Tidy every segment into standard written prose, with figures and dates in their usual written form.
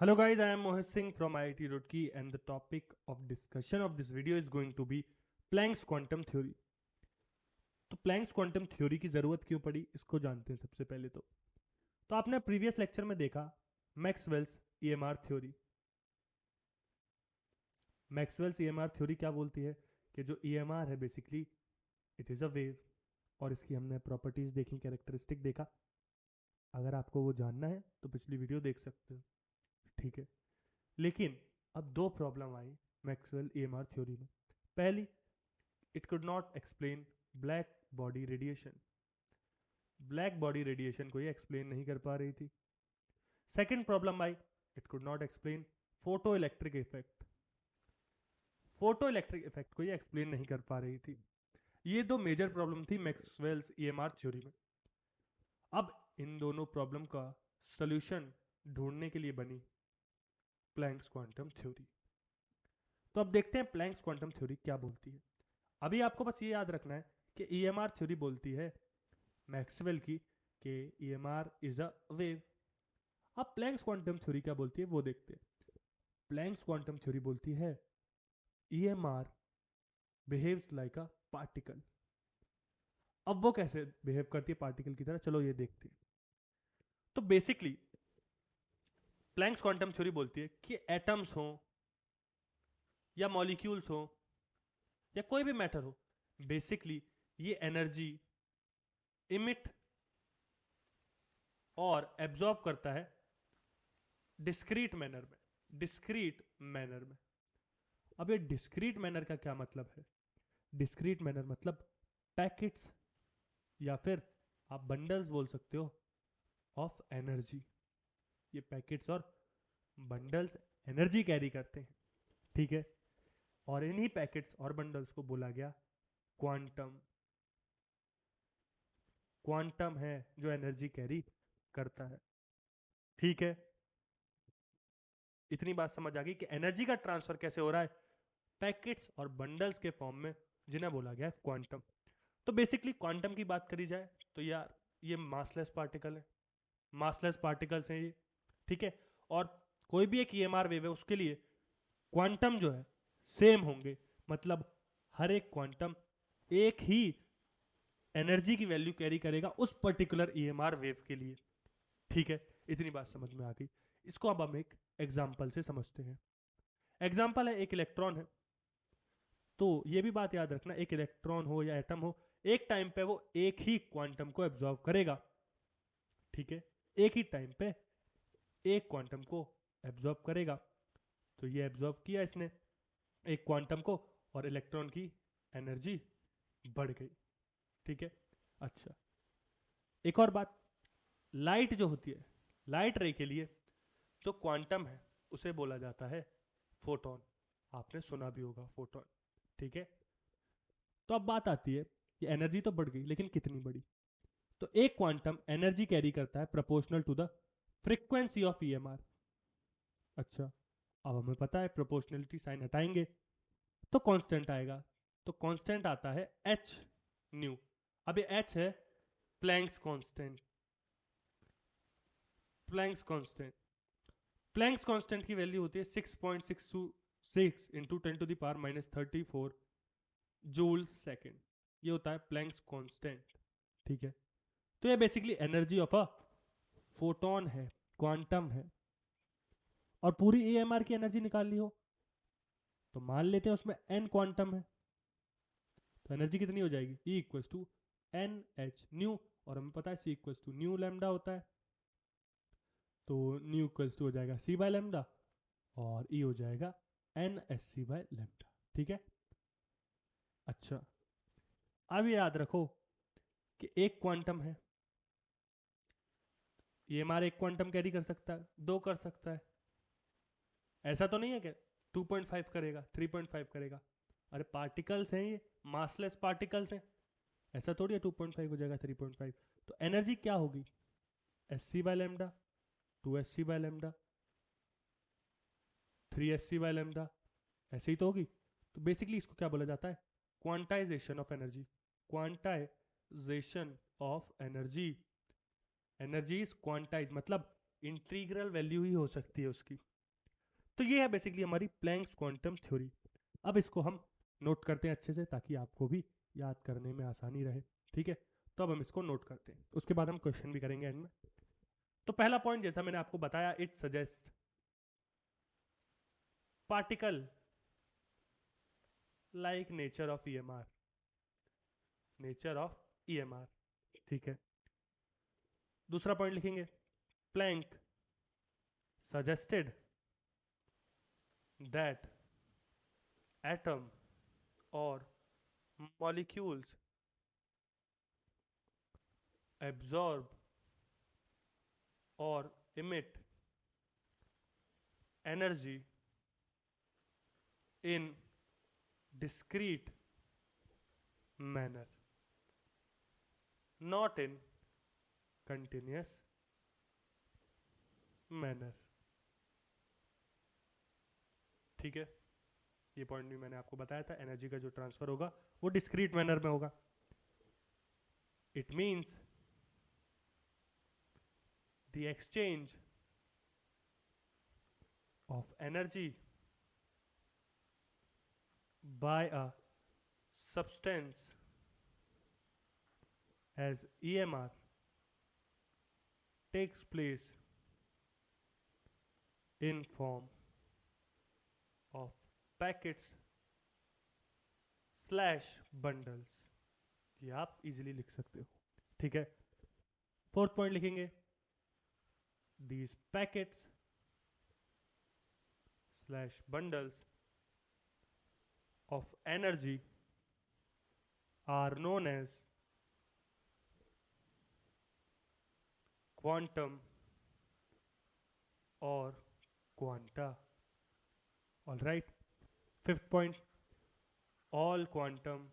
Hello guys, I am Mohit Singh from IIT Roorkee and the topic of discussion of this video is going to be Planck's quantum theory. तो Planck's quantum theory की ज़रूरत क्यों पड़ी इसको जानते हैं सबसे पहले तो आपने प्रीवियस लेक्चर में देखा Maxwell's EMR theory. Maxwell's EMR theory क्या बोलती है कि जो ईएमआर है basically it is a wave, और इसकी हमने प्रॉपर्टीज़ देखी, कैरेक्टरिस्टिक देखा। अगर आपको वो जानना है तो पिछली वीडियो देख सकते हो, ठीक है। लेकिन अब दो प्रॉब्लम आई मैक्सवेल ईएमआर थ्योरी में। पहली, it could not explain black body radiation. Black body radiation को ये एक्सप्लेन नहीं कर पा रही थी। Second problem I, it could not explain photo electric effect. Photo electric effect को ये एक्सप्लेन नहीं कर पा रही थी। ये दो मेजर प्रॉब्लम थी मैक्सवेल्स ईएमआर थ्योरी में। अब इन दोनों प्रॉब्लम का सॉल्यूशन ढूंढने के लिए बनी प्लैंक्स क्वांटम थ्योरी। तो अब देखते हैं प्लैंक्स क्वांटम थ्योरी क्या बोलती है। अभी आपको बस ये याद रखना है कि ईएमआर थ्योरी बोलती है मैक्सवेल की कि ईएमआर इज अ वेव। अब प्लैंक्स क्वांटम थ्योरी क्या बोलती है वो देखते हैं। प्लैंक्स क्वांटम थ्योरी बोलती है EMR behaves like a particle. अब वो कैसे बिहेव करती है पार्टिकल की तरह, चलो ये देखते हैं। तो बेसिकली प्लैंक्स क्वांटम थ्योरी बोलती है कि एटम्स हो या मॉलिक्यूल्स हो या कोई भी मैटर हो, बेसिकली ये एनर्जी इमिट और एब्जॉर्ब करता है डिस्क्रीट मैनर में। डिस्क्रीट मैनर में। अब ये डिस्क्रीट मैनर का क्या मतलब है? डिस्क्रीट मैनर मतलब पैकेट्स या फिर आप बंडल्स बोल सकते हो ऑफ एनर्जी। ये पैकेट्स और बंडल्स एनर्जी कैरी करते हैं, ठीक है। और इन्हीं पैकेट्स और बंडल्स को बोला गया क्वांटम। क्वांटम है जो एनर्जी कैरी करता है, ठीक है। इतनी बात समझ आ गई कि एनर्जी का ट्रांसफर कैसे हो रहा है पैकेट्स और बंडल्स के फॉर्म में, जिन्हें बोला गया क्वांटम। तो बेसिकली क्वांटम की बात करी जाए तो यार ये मासलेस पार्टिकल है, मासलेस पार्टिकल्स हैं ये, ठीक है। और कोई भी एक ईएमआर वेव है उसके लिए क्वांटम जो है सेम होंगे, मतलब हर एक क्वांटम एक ही एनर्जी की वैल्यू कैरी करेगा उस पर्टिकुलर ईएमआर वेव के लिए, ठीक है। इतनी बात समझ में आ गई। इसको अब हम एक एग्जाम्पल से समझते हैं। एग्जाम्पल है एक इलेक्ट्रॉन है। तो ये भी बात याद रखना, एक इलेक्ट्रॉन हो या एटम हो, एक टाइम पे वो एक ही क्वांटम को एब्जॉर्व करेगा, ठीक है। एक ही टाइम पे एक क्वांटम को एब्जॉर्ब करेगा। तो ये एब्जॉर्ब किया इसने एक क्वांटम को और इलेक्ट्रॉन की एनर्जी बढ़ गई, ठीक है। अच्छा, एक और बात, लाइट जो होती है, लाइट रे के लिए जो क्वांटम है उसे बोला जाता है फोटोन। आपने सुना भी होगा फोटोन, ठीक है। तो अब बात आती है कि एनर्जी तो बढ़ गई लेकिन कितनी बढ़ी? तो एक क्वांटम एनर्जी कैरी करता है proportional to the frequency of EMR. अच्छा, अब हमें पता है प्रोपोर्शनलिटी साइन हटाएंगे तो कांस्टेंट आएगा। तो कांस्टेंट आता है एच न्यू। अब ये एच है Planck's constant. Planck's constant, Planck's constant की वैल्यू होती है 6.626 इंटू 10⁻⁻34 जूल सेकेंड। ये होता है प्लैंक्स कांस्टेंट, ठीक है। तो ये basically energy of a photon है, क्वांटम है। और पूरी ईएमआर की एनर्जी निकाल ली हो तो मान लेते हैं उसमें एन क्वांटम है, तो एनर्जी कितनी हो जाएगी? E equals to n h nu, और हमें पता है C equals to nu lambda होता है। तो न्यू इक्वल्स टू हो जाएगा C बाय लैम्डा और E हो जाएगा n s c by lambda, ठीक है। अच्छा, अब ये याद रखो कि एक क्वांटम है, ये हमारा एक क्वांटम कैरी कर सकता है, दो कर सकता है। ऐसा तो नहीं है कि 2.5 करेगा, 3.5 करेगा। अरे पार्टिकल्स हैं ये, मासलेस पार्टिकल्स हैं, ऐसा थोड़ी है 2.5 हो जाएगा 3.5। तो एनर्जी क्या होगी? S c by lambda, 2SC by lambda, 3SC by lambda, ऐसे ही तो होगी। तो बेसिकली इसको क्या बोला जाता है? Quantization of energy. Quantization of energy. Energy is quantize मतलब इंटीग्रल वैल्यू ही हो सकती है उसकी, तो ये है बेसिकली हमारी प्लैंक्स क्वांटम थ्योरी। अब इसको हम नोट करते हैं अच्छे से ताकि आपको भी याद करने में आसानी रहे, ठीक है। तो अब हम इसको नोट करते हैं, उसके बाद हम क्वेश्चन भी करेंगे एंड में। तो पहला पॉइंट जैसा मैंने आपको बताया, it suggest particle like nature of EMR, nature of EMR, ठीक है। दूसरा पॉइंट लिखेंगे, Planck suggested that atom or molecules absorb or emit energy in discrete manner, not in continuous manner, ठीक है। ये पॉइंट भी मैंने आपको बताया था, एनर्जी का जो ट्रांसफर होगा वो डिस्क्रीट मैनर में होगा। It means the exchange of energy by a substance as EMR takes place in form of packets slash bundles, ये आप इजीली लिख सकते हो, ठीक है। फोर्थ पॉइंट लिखेंगे, these packets slash bundles of energy are known as quantum or quanta. All right. Fifth point, all quantum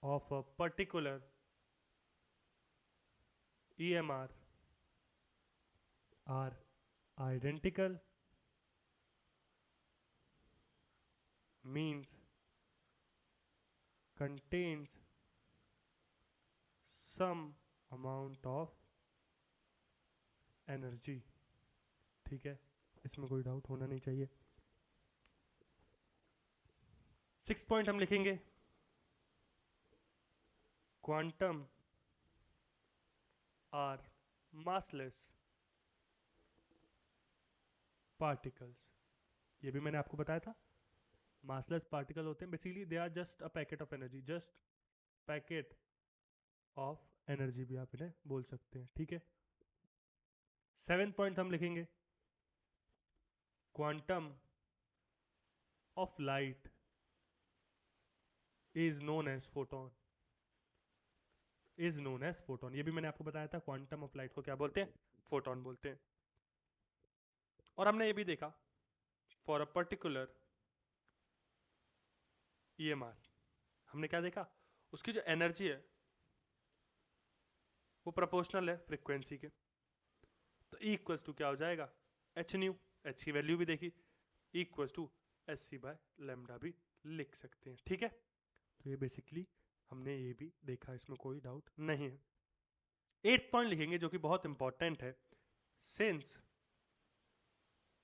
of a particular EMR are identical, means contains some amount of energy, ठीक है, इसमें कोई doubt होना नहीं चाहिए। Six point हम लिखेंगे, quantum are massless particles, ये भी मैंने आपको बताया था। मासलेस पार्टिकल होते हैं basically, they are just a packet of energy, just packet of energy भी आप इन्हें बोल सकते हैं, ठीक है। सेवेंथ पॉइंट हम लिखेंगे, quantum of light is known as photon, is known as photon, ये भी मैंने आपको बताया था, क्वांटम ऑफ लाइट को क्या बोलते हैं, फोटोन बोलते हैं। और हमने ये भी देखा, फॉर अ पर्टिकुलर EMR हमने क्या देखा, उसकी जो एनर्जी है वो प्रोपोर्शनल है फ्रीक्वेंसी के, तो E इक्वल्स टू क्या हो जाएगा, एच न्यू, एच की वैल्यू भी देखी, इक्वल्स टू SC/λ भी लिख सकते हैं, ठीक है। तो ये बेसिकली हमने ये भी देखा, इसमें कोई डाउट नहीं है। एट पॉइंट लिखेंगे जो कि बहुत इंपॉर्टेंट है, since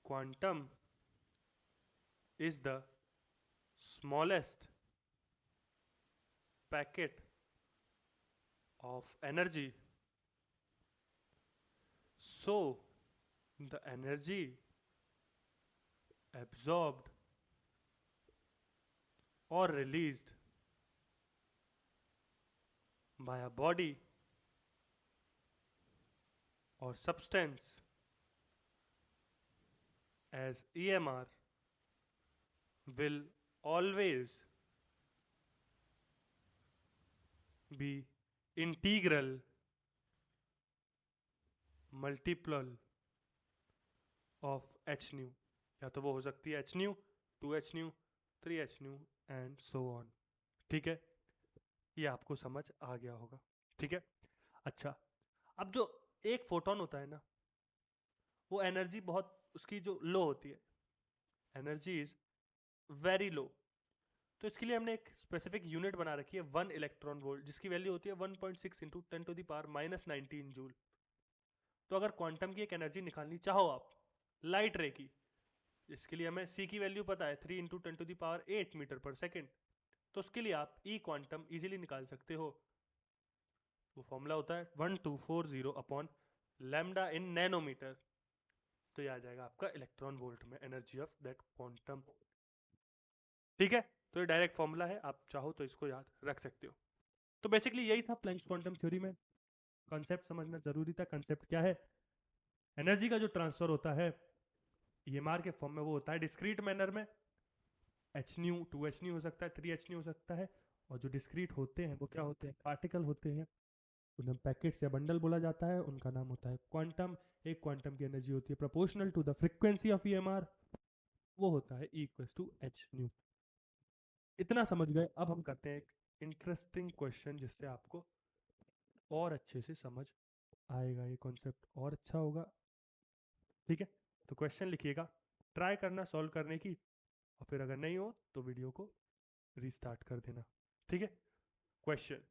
quantum is the smallest packet of energy, so the energy absorbed or released by a body or substance as EMR will always be integral multiple of H new, या तो वो हो सकती है H new, 2H new, 3H new and so on, ठीक है। ये आपको समझ आ गया होगा, ठीक है। अच्छा, अब जो एक फोटोन होता है ना, वो एनर्जी बहुत उसकी जो लो होती है, एनर्जी इज वेरी लो, तो इसके लिए हमने एक स्पेसिफिक यूनिट बना रखी है 1 इलेक्ट्रॉन वोल्ट, जिसकी वैल्यू होती है 1.6 इंटू 10⁻⁻⁹ जूल। तो अगर क्वांटम की एक एनर्जी निकालनी चाहो आप, लाइट रे की, इसके लिए हमें c की वैल्यू पता है 3 × 10⁸ मीटर पर सेकेंड, तो उसके लिए आप E क्वांटम इजीली निकाल सकते हो। वो फॉर्मूला होता है 1240 अपॉन लैम्डा इन नैनोमीटर, तो ये आ जाएगा आपका इलेक्ट्रॉन वोल्ट में एनर्जी ऑफ दैट क्वांटम। ठीक है, तो ये डायरेक्ट फॉर्मूला है, आप चाहो तो इसको याद रख सकते हो। तो बेसिकली यही था प्लैंक्स क्वांटम थ्योरी में, कॉन्सेप्ट समझना जरूरी था। कॉन्सेप्ट क्या है, एनर्जी का जो ट्रांसफर होता है EMR के फॉर्म में वो होता है डिस्क्रीट मैनर में, h न्यू 2h न्यू हो सकता है, 3h न्यू हो सकता है, और जो डिस्क्रीट होते हैं वो क्या होते हैं, पार्टिकल होते हैं, उन्हें पैकेट्स या बंडल बोला जाता है, उनका नाम होता है क्वांटम। एक क्वांटम की एनर्जी होती है proportional to the frequency of EMR, वो होता है E = h न्यू। इतना समझ गए, अब हम करते हैं एक इंटरेस्टिंग क्वेश्चन जिससे आपको और अच्छे से समझ आएगा, ये कॉन्सेप्ट और अच्छा होगा। ठीक है, तो क्वेश्चन लिखिएगा, ट्राई करना सॉल्व करने की, और फिर अगर नहीं हो तो वीडियो को रीस्टार्ट कर देना। ठीक है, question,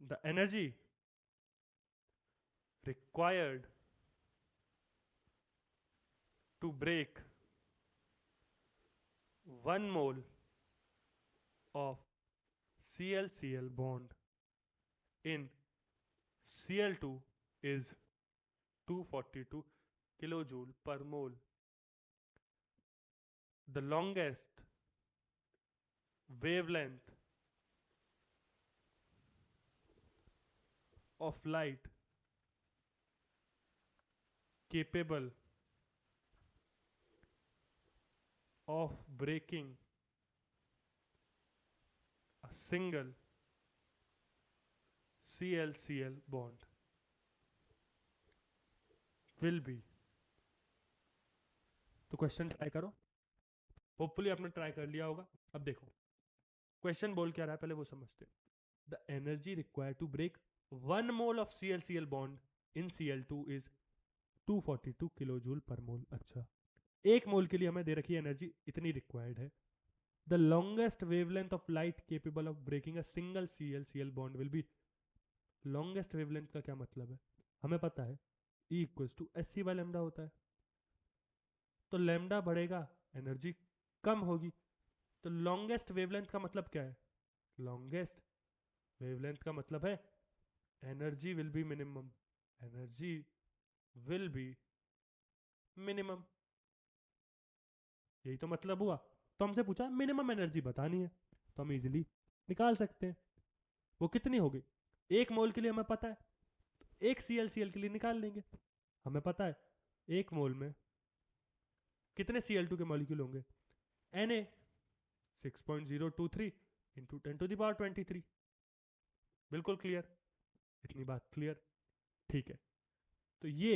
the energy required to break 1 mole of ClCl bond in Cl2 is 242 kilojoule per mole. The longest wavelength of light capable of breaking a single ClCl bond will be। तो question try करो, hopefully आपने try कर लिया होगा। अब देखो question बोल क्या रहा है, पहले वो समझते हैं। The energy required to break 1 mole of ClCl bond in Cl2 is 242 kilojoule per mole. अच्छा, 1 मोल के लिए हमें दे रखी एनर्जी इतनी रिक्वायर्ड है। The longest wavelength of light capable of breaking a single ClCl bond will be. Longest wavelength का क्या मतलब है, हमें पता है E = hc/λ होता है, तो लैम्डा बढ़ेगा एनर्जी कम होगी। तो लॉन्गेस्ट वेवलेंथ का मतलब क्या है, लॉन्गेस्ट वेवलेंथ का मतलब है energy will be minimum, energy will be minimum, यही तो मतलब हुआ। तो हमसे पूछा मिनिमम एनर्जी बतानी है, तो हम इजीली निकाल सकते हैं। वो कितनी होगी, 1 मोल के लिए हमें पता है, 1 ClCl के लिए निकाल लेंगे। हमें पता है 1 मोल में कितने Cl2 के मॉलिक्यूल होंगे, Na 6.023 × 10⁻23। बिल्कुल क्लियर, इतनी बात क्लियर। ठीक है, तो ये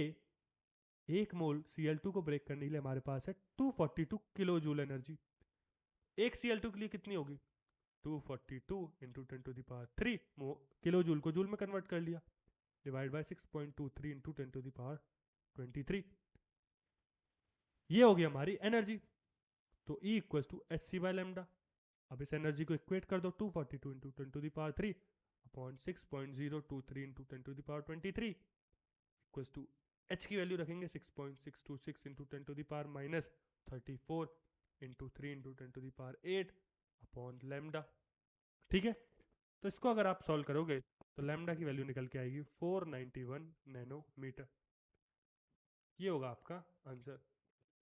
1 मोल Cl2 को ब्रेक करने के लिए हमारे पास है 242 किलोजूल एनर्जी। एक Cl2 के लिए कितनी होगी, 242 × 10⁻3 किलोजूल को जूल में कन्वर्ट कर लिया, डिवाइड बाय 6.23 × 10⁻23, ये होगी हमारी एनर्जी। तो E = hc/λ। अब इस एनर्जी को इक्वेट कर दो, 242 × 10⁻3 अपॉन 6.023 × 10⁻23 इक्वल्स टू h की वैल्यू रखेंगे 6.626 × 10⁻34 × 3 × 10⁸ अपॉन लैम्डा। ठीक है, तो इसको अगर आप सॉल्व करोगे तो लैम्डा की वैल्यू निकल के आएगी 491 नैनोमीटर। ये होगा आपका आंसर।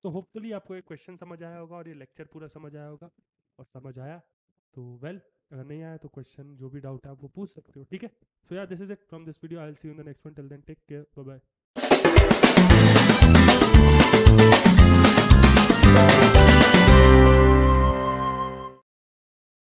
तो होपफुली आपको एक क्वेश्चन समझ आया होगा और ये लेक्चर पूरा समझ आया होगा, और समझ आया तो वेल, अगर नहीं आया तो क्वेश्चन जो भी डाउट है आप वो पूछ सकते हो। ठीक है, सो या this is it from this video, I will see you in the next one, till then take care, bye bye.